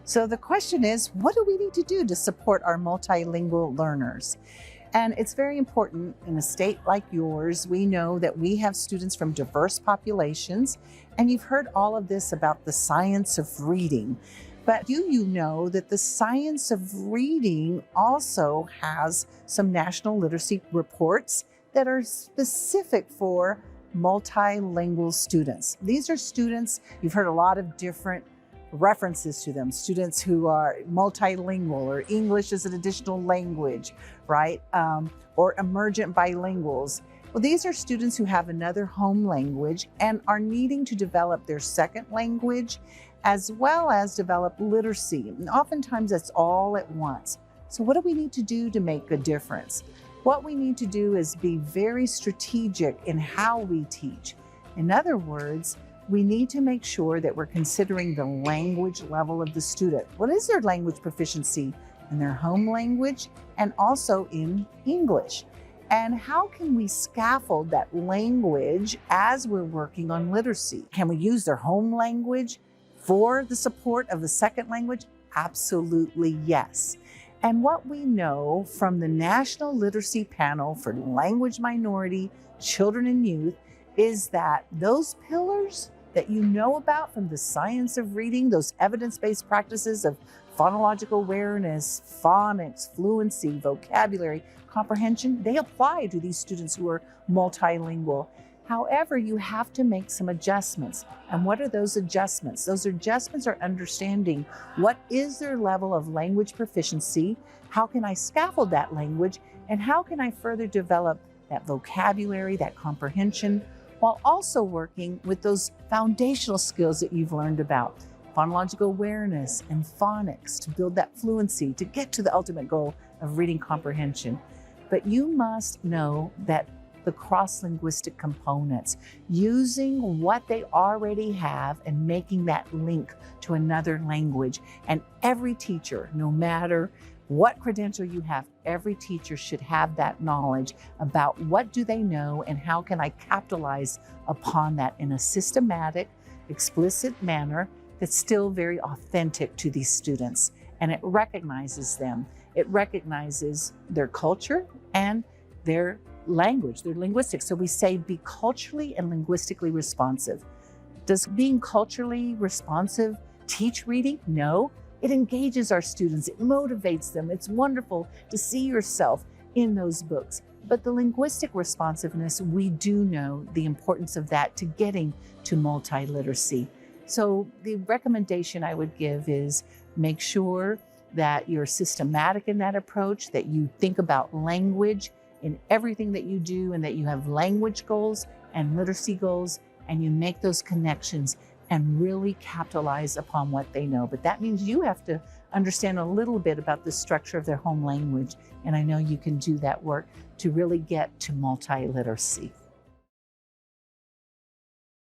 So the question is, what do we need to do to support our multilingual learners? And it's very important in a state like yours. We know that we have students from diverse populations, and you've heard all of this about the science of reading. But do you know that the science of reading also has some national literacy reports that are specific for multilingual students? These are students, you've heard a lot of different references to them, students who are multilingual or English as an additional language, right? Or emergent bilinguals. Well, these are students who have another home language and are needing to develop their second language as well as develop literacy. And oftentimes that's all at once. So what do we need to do to make a difference? What we need to do is be very strategic in how we teach. In other words, we need to make sure that we're considering the language level of the student. What is their language proficiency in their home language and also in English? And how can we scaffold that language as we're working on literacy? Can we use their home language for the support of the second language? Absolutely yes. And what we know from the National Literacy Panel for Language Minority Children and Youth is that those pillars that you know about from the science of reading, those evidence-based practices of phonological awareness, phonics, fluency, vocabulary, comprehension, they apply to these students who are multilingual. However, you have to make some adjustments. And what are those adjustments? Those adjustments are understanding what is their level of language proficiency, how can I scaffold that language, and how can I further develop that vocabulary, that comprehension, while also working with those foundational skills that you've learned about, phonological awareness and phonics, to build that fluency, to get to the ultimate goal of reading comprehension. But you must know that the cross-linguistic components, using what they already have and making that link to another language. And every teacher, no matter what credential you have, every teacher should have that knowledge about what do they know and how can I capitalize upon that in a systematic, explicit manner that's still very authentic to these students. And it recognizes them. It recognizes their culture and their language, their linguistics. So we say be culturally and linguistically responsive. Does being culturally responsive teach reading? No. It engages our students, it motivates them. It's wonderful to see yourself in those books. But the linguistic responsiveness, we do know the importance of that to getting to multiliteracy. So the recommendation I would give is make sure that you're systematic in that approach, that you think about language in everything that you do, and that you have language goals and literacy goals, and you make those connections and really capitalize upon what they know. But that means you have to understand a little bit about the structure of their home language. And I know you can do that work to really get to multiliteracy.